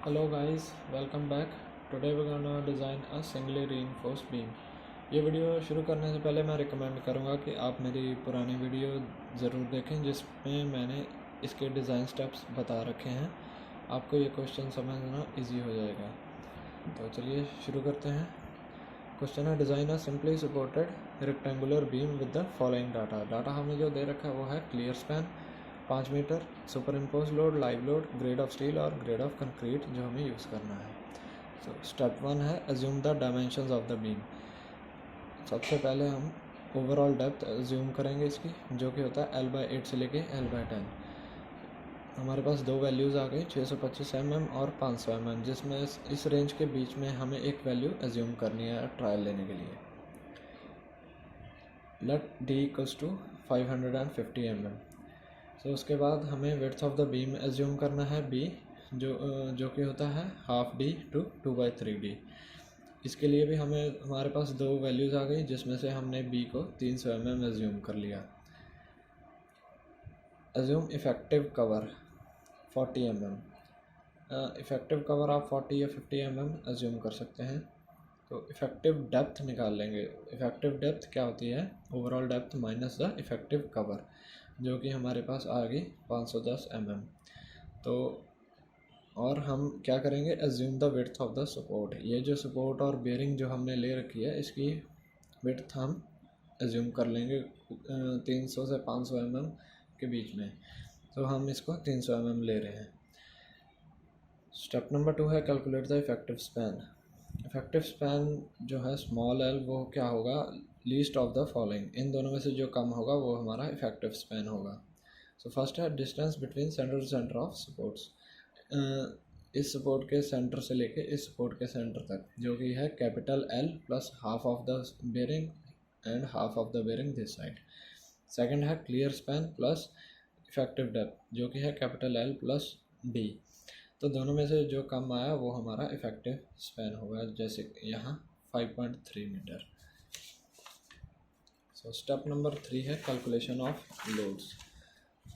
Hello guys, welcome back. Today we're gonna design a singly reinforced beam. ये video शुरू करने से पहले मैं रिकमेंड करूँगा कि आप मेरी पुरानी वीडियो ज़रूर देखें जिसमें मैंने इसके डिज़ाइन स्टेप्स बता रखे हैं। आपको ये क्वेश्चन समझना इजी हो जाएगा। तो चलिए शुरू करते हैं। क्वेश्चन है, design a simply supported rectangular beam with the following data हमें जो दे रखा है वो है clear span 5 metre, super impose load, live load, grade of steel और ग्रेड ऑफ कंक्रीट जो हमें यूज़ करना है। सो स्टेप 1 है assume the dimensions of the beam. सबसे पहले हम ओवरऑल डेप्थ अज्यूम करेंगे इसकी, जो कि होता है L/8 से लेके L/10। हमारे पास दो वैल्यूज़ आ गई 625 mm और 500 mm, जिसमें इस रेंज के बीच में हमें एक वैल्यू अज्यूम करनी है ट्रायल लेने के लिए। Let D equals to 550 mm। तो उसके बाद हमें width of the beam assume करना है B, जो कि होता है हाफ D टू 2/3D। इसके लिए भी हमारे पास दो वैल्यूज़ आ गई, जिसमें से हमने B को 300 mm एज्यूम कर लिया। Assume effective cover 40 mm। Effective cover आप 40 या 50 mm एज्यूम कर सकते हैं। तो इफ़ेक्टिव डेप्थ निकाल लेंगे। इफ़ेक्टिव डेप्थ क्या होती है? Overall depth minus the effective cover, जो कि हमारे पास आ गई 510 mm। तो और हम क्या करेंगे? Assume the width of the support. ये जो सपोर्ट और बेयरिंग जो हमने ले रखी है, इसकी विड्थ हम एज्यूम कर लेंगे 300 से 500 mm के बीच में। तो हम इसको 300 mm ले रहे हैं। स्टेप नंबर 2 है calculate the effective span. Effective span जो है स्मॉल एल, वो क्या होगा? Least of the following. इन दोनों में से जो कम होगा वो हमारा इफेक्टिव स्पैन होगा। सो फर्स्ट है distance between centre to centre of supports. इस सपोर्ट के सेंटर से लेके इस सपोर्ट के सेंटर तक, जो कि है capital L plus half of the bearing and half of the bearing this side. Second है clear span plus effective depth, जो कि है कैपिटल L प्लस D। तो दोनों में से जो कम आया वो हमारा इफेक्टिव स्पैन होगा, जैसे यहाँ 5.3 मीटर। सो स्टेप नंबर 3 है कैलकुलेशन ऑफ लोड्स।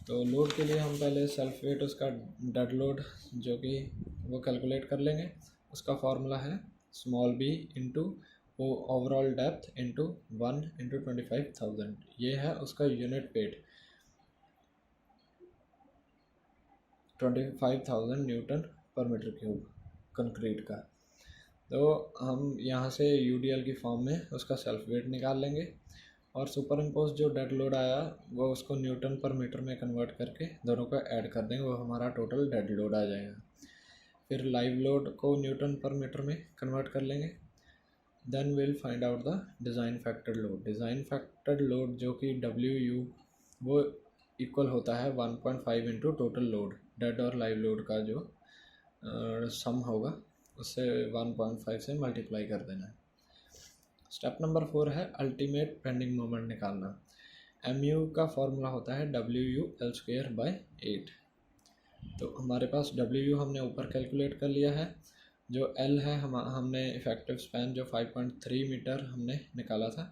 तो लोड के लिए हम पहले सेल्फ वेट, उसका डेड लोड जो कि वो कैलकुलेट कर लेंगे। उसका फार्मूला है small b into overall depth into 1 into 25,000। ये है उसका unit weight 25,000 Newton per metre cube concrete का। तो हम यहाँ से यूडीएल की फॉर्म में उसका सेल्फ वेट निकाल लेंगे और सुपर इम्पोज जो डेड लोड आया वो उसको न्यूटन पर मीटर में कन्वर्ट करके दोनों को ऐड कर देंगे, वो हमारा टोटल डेड लोड आ जाएगा। फिर लाइव लोड को न्यूटन पर मीटर में कन्वर्ट कर लेंगे। Then will find out the design factor load. Design factor load जो कि WU, वो इक्वल होता है 1.5 इंटू टोटल लोड। डेड और लाइव लोड का जो सम होगा उससे 1.5 से मल्टीप्लाई कर देना है। स्टेप नंबर 4 है अल्टीमेट बेंडिंग मोमेंट निकालना। MU का फॉर्मूला होता है WU/L²/8। तो हमारे पास WU हमने ऊपर कैलकुलेट कर लिया है। जो L है हमने इफेक्टिव स्पैन जो 5.3 मीटर हमने निकाला था,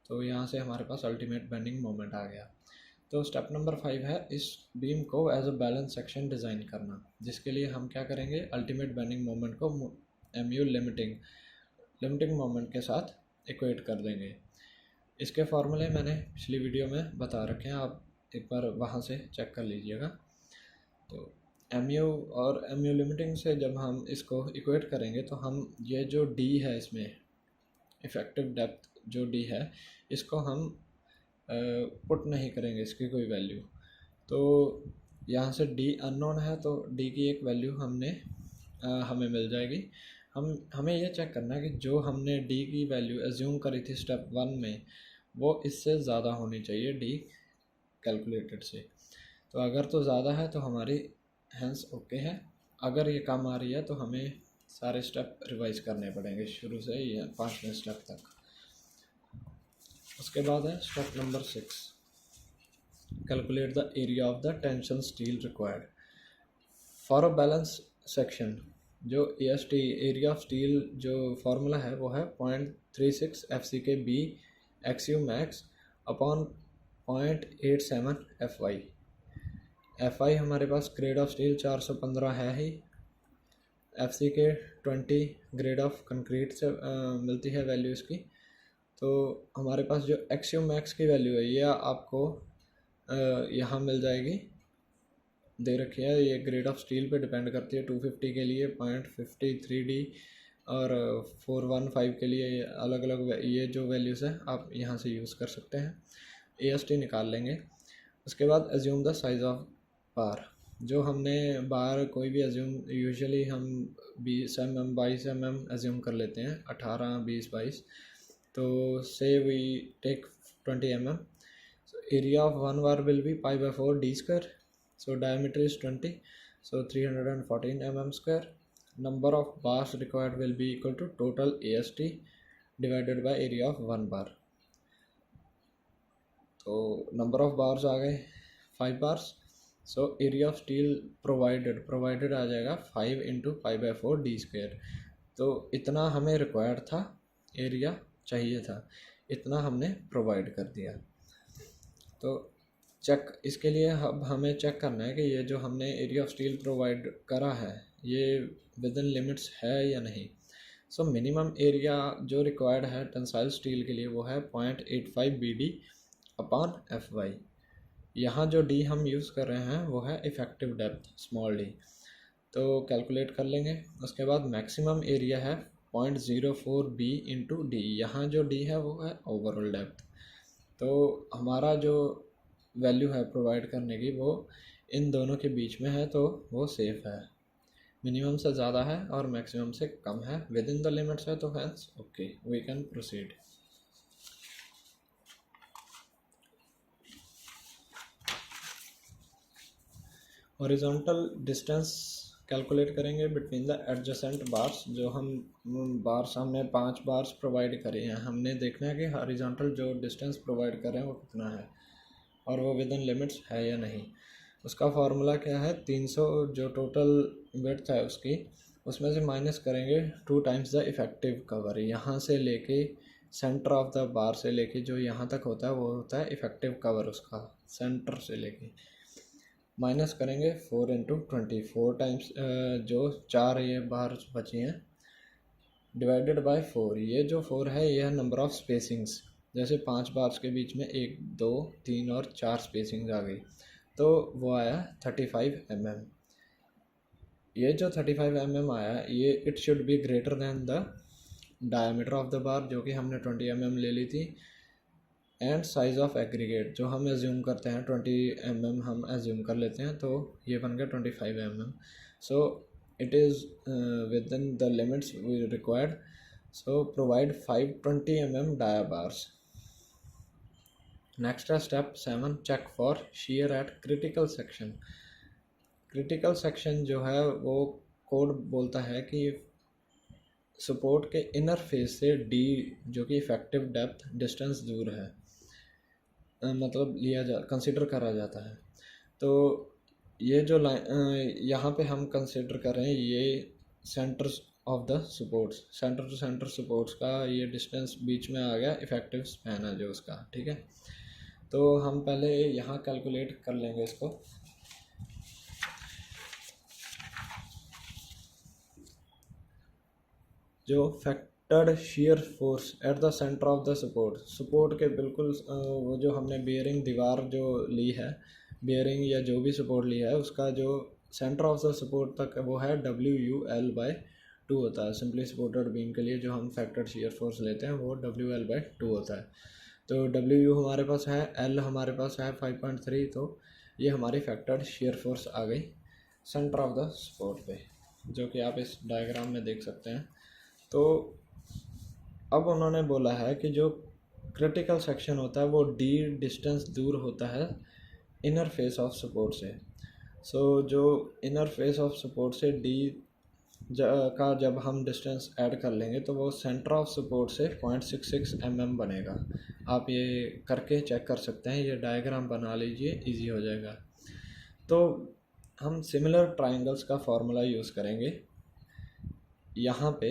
तो यहाँ से हमारे पास अल्टीमेट बेंडिंग मोमेंट आ गया। तो स्टेप नंबर 5 है इस बीम को as a balance section design करना, जिसके लिए हम क्या करेंगे? अल्टीमेट बेंडिंग मोमेंट को MU लिमिटिंग मोमेंट के साथ इक्वेट कर देंगे। इसके फॉर्मूले मैंने पिछली वीडियो में बता रखे हैं, आप एक बार वहाँ से चेक कर लीजिएगा। तो MU और MU लिमिटिंग से जब हम इसको इक्वेट करेंगे तो हम ये जो D है, इसमें इफ़ेक्टिव डेप्थ जो D है, इसको हम पुट नहीं करेंगे इसकी कोई वैल्यू। तो यहाँ से D अननोन है, तो D की एक वैल्यू हमें मिल जाएगी। हमें ये चेक करना है कि जो हमने D की वैल्यू एज्यूम करी थी स्टेप 1 में, वो इससे ज़्यादा होनी चाहिए D कैलकुलेटेड से। तो अगर तो ज़्यादा है तो हमारी हैंस ओके है, अगर ये कम आ रही है तो हमें सारे स्टेप रिवाइज करने पड़ेंगे शुरू से ये 5वें स्टेप तक। उसके बाद है step number 6, calculate the area of the tension steel required for a balance section. जो EST एरिया ऑफ स्टील जो फार्मूला है वो है 0.36 FCK/B XU max upon 0.87 FY। हमारे पास ग्रेड ऑफ स्टील 415 है ही, FC के 20 ग्रेड ऑफ कंक्रीट से मिलती है वैल्यू इसकी। तो हमारे पास जो एक्सियो मैक्स की वैल्यू है ये आपको यहाँ मिल जाएगी, दे रखी है। ये ग्रेड ऑफ स्टील पे डिपेंड करती है। 250 के लिए 0.53D और 415 के लिए अलग अलग ये जो वैल्यूज़ है आप यहाँ से यूज़ कर सकते हैं। AST निकाल लेंगे। उसके बाद एज्यूम द साइज़ ऑफ बार। जो हमने बार कोई भी एज्यूम, यूजुअली हम 20 mm 22 mm एज्यूम कर लेते हैं, 18, 20, 22। तो से we take 20 mm। Area of one bar will be π/4d²। So diameter is 20, so 314 mm square. Number of bars required will be equal to total AST divided by area of one bar. तो number of bars आ गए 5 bars. So area of steel provided आ जाएगा 5 × π/4d²। तो इतना हमें required था, area चाहिए था, इतना हमने प्रोवाइड कर दिया। तो चेक, इसके लिए अब हमें चेक करना है कि ये जो हमने एरिया ऑफ स्टील प्रोवाइड करा है ये विद इन लिमिट्स है या नहीं। सो मिनिमम एरिया जो रिक्वायर्ड है टेंसाइल स्टील के लिए वो है 0.85 BD/FY। यहाँ जो D हम यूज़ कर रहे हैं वो है इफ़ेक्टिव डेप्थ स्मॉल d। तो कैलकुलेट कर लेंगे। उसके बाद मैक्सिमम एरिया है 0.04 B/D। यहाँ जो D है वो है ओवरऑल डेप्थ। तो हमारा जो वैल्यू है प्रोवाइड करने की वो इन दोनों के बीच में है, तो वो सेफ़ है। मिनिमम से ज़्यादा है और मैक्सिमम से कम है, विद इन द लिमिट्स है, तो hence okay we can proceed. Horizontal distance calculate करेंगे बिटवीन द एडजेसेंट बार्स। जो हम बार्स हमने 5 बार्स प्रोवाइड करे हैं, हमने देखना है कि हॉरिजॉन्टल जो डिस्टेंस प्रोवाइड कर रहे हैं वो कितना है और वो विद इन लिमिट्स है या नहीं। उसका फार्मूला क्या है, 300 जो टोटल विड्थ है उसकी, उसमें से माइनस करेंगे 2 टाइम्स द इफ़ेक्टिव कवर। यहाँ से लेके सेंटर ऑफ द बार से लेके जो यहाँ तक होता है वो होता है इफ़ेक्टिव कवर, उसका सेंटर से लेके माइनस करेंगे 4 × 20, 4 टाइम्स जो 4 ये बार बची हैं डिवाइडेड बाय 4। ये जो 4 है ये है नंबर ऑफ स्पेसिंग्स। जैसे 5 बार्स के बीच में 1, 2, 3 और 4 स्पेसिंग्स आ गई, तो वो आया 35 mm। ये जो 35 mm आया ये it should be greater than the diameter of the bar जो कि हमने 20 mm ले ली थी, एंड साइज़ ऑफ एग्रीगेट जो हम एज्यूम करते हैं 20 mm हम एज्यूम कर लेते हैं, तो ये बन गया 25 mm। So it is within the limits we required. So provide 520 mm dia bars। Next है step 7, check for shear at critical section. Critical section जो है वो कोड बोलता है कि सपोर्ट के इनर फेस से D जो कि इफ़ेक्टिव डेप्थ डिस्टेंस दूर है, मतलब कंसिडर करा जाता है। तो ये जो लाइन यहाँ पे हम कंसिडर कर रहे हैं ये centre of the supports, centre to centre supports का ये डिस्टेंस बीच में आ गया, इफ़ेक्टिव स्पैन है जो उसका, ठीक है। तो हम पहले यहाँ कैलकुलेट कर लेंगे इसको। जो factored shear force at the centre of the support, support के बिल्कुल वो जो हमने बेयरिंग दीवार जो ली है, बेयरिंग या जो भी सपोर्ट लिया है उसका जो सेंटर ऑफ द सपोर्ट तक वो है WL/2 होता है। सिंपली सपोर्टेड बीम के लिए जो हम फैक्टर्ड shear फोर्स लेते हैं वो WL/2 होता है। तो WU हमारे पास है, L हमारे पास है 5.3, तो ये हमारी फैक्टर्ड shear फोर्स आ गई सेंटर ऑफ द सपोर्ट पे, जो कि आप इस डायग्राम में देख सकते हैं। तो अब उन्होंने बोला है कि जो क्रिटिकल सेक्शन होता है वो D डिस्टेंस दूर होता है इनर फेस ऑफ सपोर्ट से। सो जो इनर फेस ऑफ सपोर्ट से D का जब हम डिस्टेंस ऐड कर लेंगे तो वो सेंटर ऑफ सपोर्ट से 0.66 mm बनेगा। आप ये करके चेक कर सकते हैं, ये डायग्राम बना लीजिए, इजी हो जाएगा। तो हम सिमिलर ट्रायंगल्स का फॉर्मूला यूज़ करेंगे यहाँ पे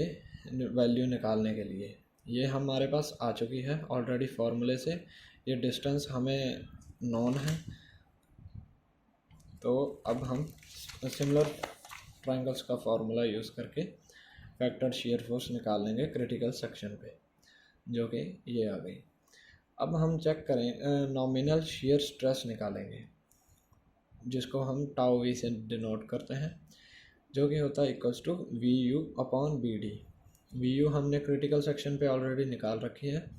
वैल्यू निकालने के लिए। ये हमारे पास आ चुकी है ऑलरेडी फॉर्मूले से, ये डिस्टेंस हमें नॉन है। तो अब हम सिमिलर ट्रायंगल्स का फार्मूला यूज़ करके फैक्टर शियर फोर्स निकाल लेंगे क्रिटिकल सेक्शन पे, जो कि ये आ गई। अब हम चेक करें नॉमिनल शियर स्ट्रेस निकालेंगे, जिसको हम टाउ वी से डिनोट करते हैं, जो कि होता है equals to V U upon B D. V U हमने क्रिटिकल सेक्शन पे ऑलरेडी निकाल रखी है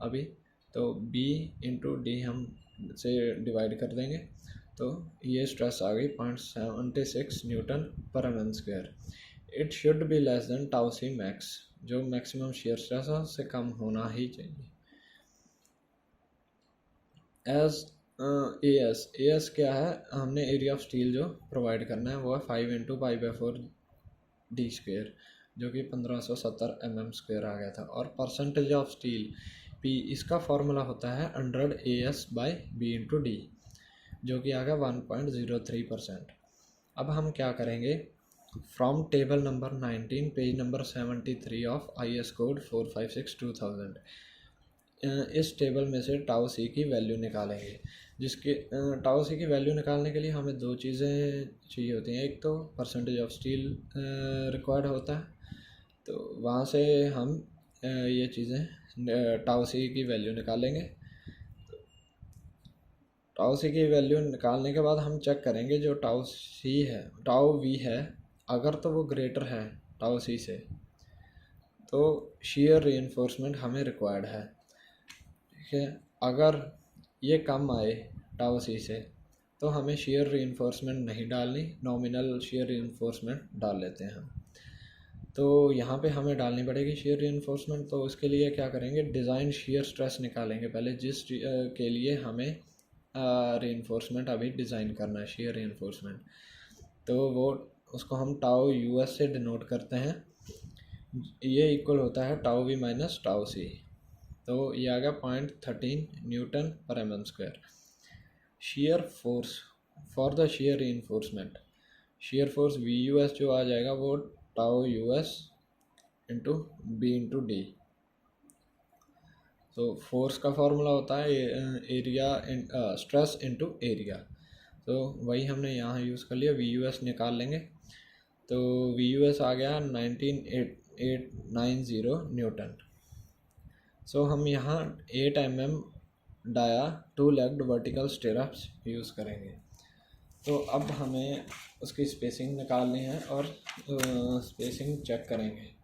अभी, तो बी इंटू डी हम से डिवाइड कर देंगे, तो ये स्ट्रेस आ गई 0.76 newton per M square. It should be less than tau C max, जो मैक्सिमम शियर स्ट्रेस है उससे कम होना ही चाहिए। एज ए एस क्या है, हमने एरिया ऑफ स्टील जो प्रोवाइड करना है वो है 5 इंटू पाई/4 डी स्क्वेयर, जो कि 1570 mm स्क्वेयर आ गया था। और परसेंटेज ऑफ स्टील पी, इसका फॉर्मूला होता है 100 AS/B इंटू डी, जो कि आ गया 1.03%। अब हम क्या करेंगे, from table number 19 page number 73 of IS code 456/2000 इस टेबल में से टाउ सी की वैल्यू निकालेंगे, जिसके टाउ सी की वैल्यू निकालने के लिए हमें दो चीज़ें चाहिए होती हैं। एक तो परसेंटेज ऑफ स्टील रिक्वायर्ड होता है, तो वहाँ से हम ये चीज़ें टाउ सी की वैल्यू निकालेंगे। टाउ सी की वैल्यू निकालने के बाद हम चेक करेंगे जो टाउ सी है, टाउ वी है, अगर तो वो ग्रेटर है टाउ सी से, तो शियर रीइंफोर्समेंट हमें रिक्वायर्ड है। ठीक है, अगर ये कम आए टाउ सी से तो हमें शियर रीइंफोर्समेंट नहीं डालनी, नॉमिनल शियर रीइंफोर्समेंट डाल लेते हैं हम। तो यहाँ पे हमें डालनी पड़ेगी शियर रीइंफोर्समेंट। तो उसके लिए क्या करेंगे, डिज़ाइन शियर स्ट्रेस निकालेंगे पहले, जिस के लिए हमें रीइंफोर्समेंट अभी डिज़ाइन करना है, शियर रीइंफोर्समेंट। तो वो उसको हम टाउ US से डिनोट करते हैं, ये इक्वल होता है tau V minus tau C. तो ये आ गया 0.13 newton per M square. Shear force for the shear reinforcement, shear force VUS जो आ जाएगा वो tau US into B into D. तो फोर्स का फॉर्मूला होता है एरिया स्ट्रेस इंटू एरिया, तो वही हमने यहाँ यूज़ कर लिया। VUS निकाल लेंगे, तो VUS आ गया 19890 न्यूटन। सो हम यहाँ 8 mm dia 2 legged vertical stirrups use करेंगे। तो अब हमें उसकी स्पेसिंग निकालनी है और स्पेसिंग चेक करेंगे।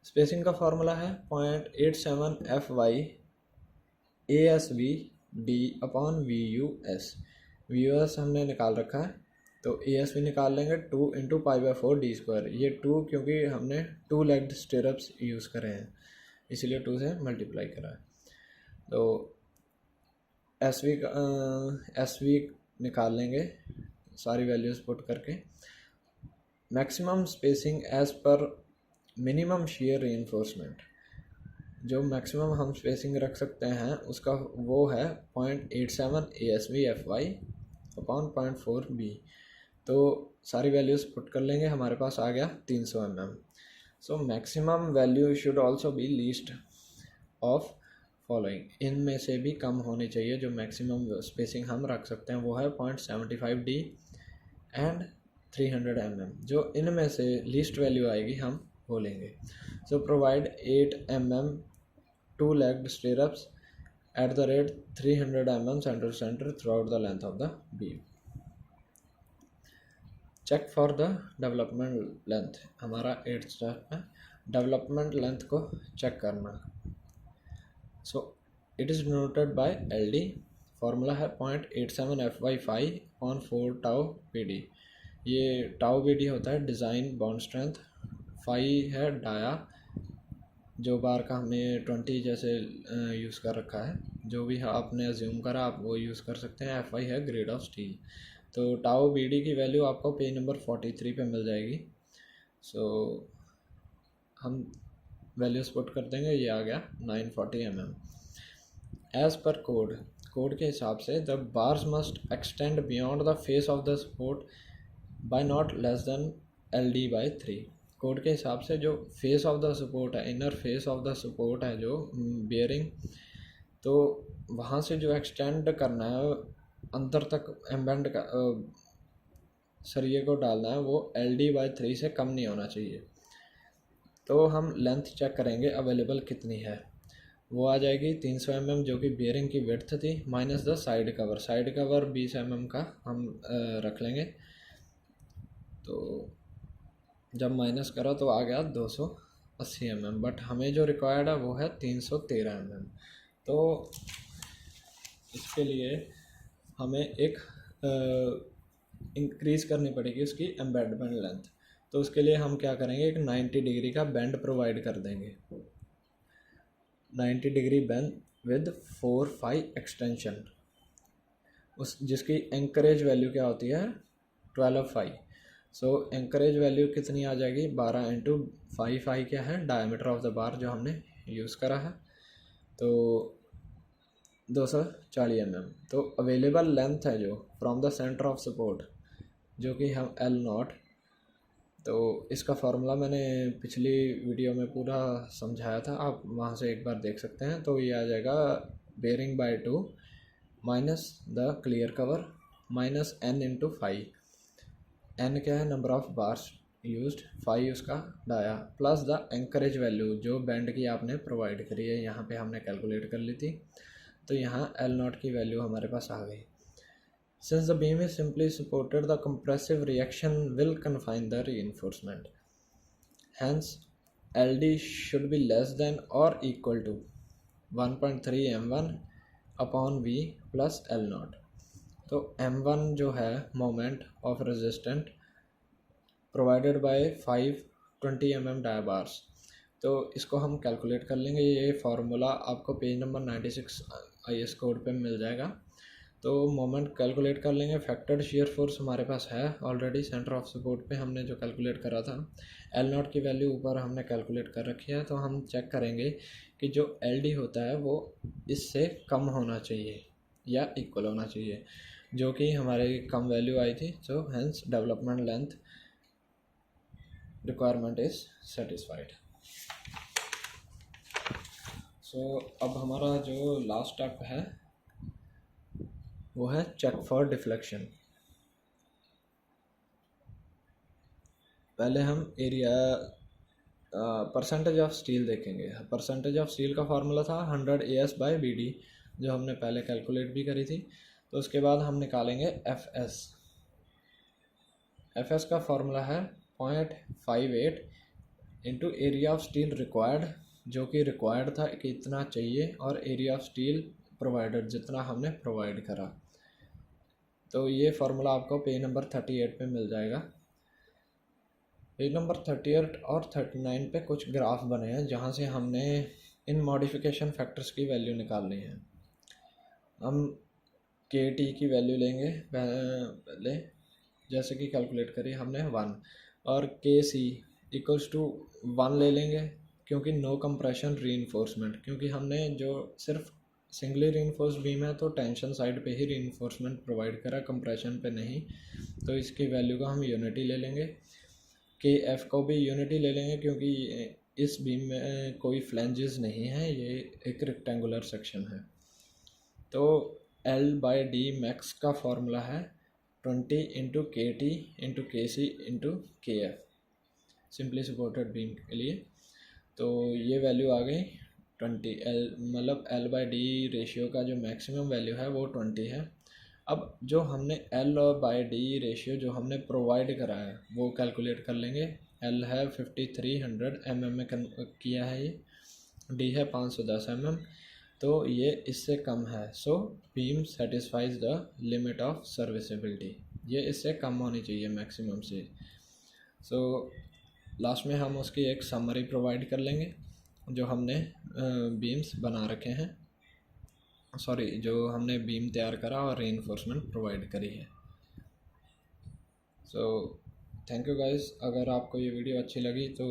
स्पेसिंग का फार्मूला है 0.87 FY ASV D upon VUS। VUS हमने निकाल रखा है, तो ASV निकाल लेंगे 2 इंटू पाई/4 डी स्क्वायर। ये 2 क्योंकि हमने 2 लेग्ड स्टेरअप्स यूज़ करे हैं, इसीलिए 2 से मल्टीप्लाई करा है। तो SV निकाल लेंगे सारी वैल्यूज़ पुट करके। मैक्सिमम स्पेसिंग एज पर मिनिमम शियर रीइंफोर्समेंट, जो मैक्सिमम हम स्पेसिंग रख सकते हैं उसका वो है 0.87 ASV FY अपॉन 0.4 B। तो सारी वैल्यूज़ पुट कर लेंगे, हमारे पास आ गया 300 mm। So maximum value should also be least of following, इनमें से भी कम होनी चाहिए। जो मैक्सिमम स्पेसिंग हम रख सकते हैं वो है 0.75 D एंड 300 mm। जो इनमें से लीस्ट वैल्यू आएगी हम वो लेंगे। सो provide 8 mm 2 legged stirrups at the rate 300 mm center to center throughout the length of the beam. Check for the development length, हमारा 8th स्टेप है डेवलपमेंट लेंथ को चेक करना। So it is denoted by LD, formula है 0.87 FY5 on 4 tau PD। ये tau PD होता है design bond strength, 5 है dia, जो बार का हमने 20 जैसे यूज़ कर रखा है, जो भी आपने अज्यूम करा आप वो यूज़ कर सकते हैं। FI है ग्रेड ऑफ स्टील। तो टाउ BD की वैल्यू आपको पेज नंबर 43 पे मिल जाएगी। सो हम वैल्यूज़ पुट कर देंगे, ये आ गया 940 mm। एज़ पर कोड के हिसाब से the bars must extend beyond the face of the support bye not less than LD/3। Code के हिसाब से जो फेस ऑफ द सपोर्ट है, inner face of the support है जो बियरिंग, तो वहाँ से जो एक्सटेंड करना है अंदर तक एम्बेंड का सरिये को डालना है वो LD/3 से कम नहीं होना चाहिए। तो हम लेंथ चेक करेंगे अवेलेबल कितनी है, वो आ जाएगी 300 mm जो कि बेयरिंग की विड्थ थी, minus the side cover 20 mm का हम रख लेंगे। तो जब माइनस करा तो आ गया 280 mm, बट हमें जो रिक्वायर्ड है वो है 313 mm। तो इसके लिए हमें एक इंक्रीज़ करनी पड़ेगी उसकी एम्बेडमेंट लेंथ। तो उसके लिए हम क्या करेंगे, एक 90 डिग्री का बेंड प्रोवाइड कर देंगे, 90 डिग्री बेंड विद 4/5 एक्सटेंशन, उस जिसकी एंकरेज वैल्यू क्या होती है 12/5। सो एंकरेज वैल्यू कितनी आ जाएगी 12 इंटू 5/5 क्या है डायमीटर ऑफ द बार जो हमने यूज़ करा है, तो 240 mm। तो अवेलेबल लेंथ है जो from the centre of support जो कि हम L0, तो इसका फार्मूला मैंने पिछली वीडियो में पूरा समझाया था, आप वहाँ से एक बार देख सकते हैं। तो ये आ जाएगा बेयरिंग/2 minus the clear cover minus n into 5, n क्या है नंबर ऑफ बार्स यूज्ड, 5 उसका dia, plus the anchorage value जो बैंड की आपने प्रोवाइड करी है, यहाँ पे हमने कैलकुलेट कर ली थी। तो यहाँ L0 की वैल्यू हमारे पास आ गई। Since the beam is simply supported, the compressive reaction will confine the reinforcement. Hence, LD should be less than or equal to 1.3 m1 upon V plus L0। तो m1 जो है moment of resistant provided by 520 mm dia bars, तो इसको हम calculate कर लेंगे। ये formula आपको पेज नंबर 96 IS कोड पे मिल जाएगा। तो मोमेंट कैलकुलेट कर लेंगे। फैक्टर्ड शियर फोर्स हमारे पास है ऑलरेडी, सेंटर ऑफ सपोर्ट पे हमने जो कैलकुलेट करा था, L0 की वैल्यू ऊपर हमने कैलकुलेट कर रखी है। तो हम चेक करेंगे कि जो LD होता है वो इससे कम होना चाहिए या इक्वल होना चाहिए, जो कि हमारे कम वैल्यू आई थी। So hence development length requirement is satisfied. So अब हमारा जो लास्ट स्टेप है वो है चेक फॉर डिफ्लेक्शन। पहले हम एरिया परसेंटेज ऑफ स्टील देखेंगे। परसेंटेज ऑफ स्टील का फार्मूला था 100 AS/BD जो हमने पहले कैलकुलेट भी करी थी। तो उसके बाद हम निकालेंगे FS। FS का फार्मूला है 0.58 into area of steel required, जो कि रिक्वायर्ड था कि इतना चाहिए, और एरिया ऑफ स्टील प्रोवाइडेड जितना हमने प्रोवाइड करा। तो ये फार्मूला आपको पेज नंबर 38 पे मिल जाएगा। पेज नंबर 38 और 39 पे कुछ ग्राफ बने हैं जहाँ से हमने इन मॉडिफिकेशन फैक्टर्स की वैल्यू निकालनी है। हम KT की वैल्यू लेंगे पहले, जैसे कि कैलकुलेट करी हमने 1, और KC इक्वल्स टू 1 ले लेंगे, क्योंकि नो कंप्रेशन रीइंफोर्समेंट, क्योंकि हमने जो सिर्फ सिंगली रीइंफोर्स बीम है तो टेंशन साइड पे ही रीइंफोर्समेंट प्रोवाइड करा, कंप्रेशन पे नहीं। तो इसकी वैल्यू को हम यूनिटी ले लेंगे। KF को भी यूनिटी ले लेंगे, क्योंकि इस बीम में कोई फ्लैंजेस नहीं है, ये एक रेक्टेंगुलर सेक्शन है। तो L/D मैक्स का फॉर्मूला है 20 into KT into KC into KF, simply supported beam के लिए। तो ये वैल्यू आ गई 20, मतलब L/D रेशियो का जो मैक्सिमम वैल्यू है वो 20 है। अब जो हमने L/D रेशियो जो हमने प्रोवाइड करा है वो कैलकुलेट कर लेंगे। L है 5300 mm में किया है, ये D है 510 mm, तो ये इससे कम है। So beam satisfies the limit of serviceability, ये इससे कम होनी चाहिए मैक्सिमम से। सो लास्ट में हम उसकी एक समरी प्रोवाइड कर लेंगे जो हमने बीम्स बना रखे हैं, सॉरी जो हमने बीम तैयार करा और रीइंफोर्समेंट प्रोवाइड करी है। So thank you guys. अगर आपको ये वीडियो अच्छी लगी तो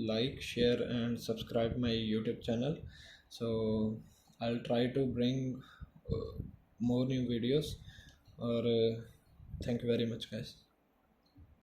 like, share and subscribe my YouTube channel. So I will try to bring more new videos, और thank you very much guys.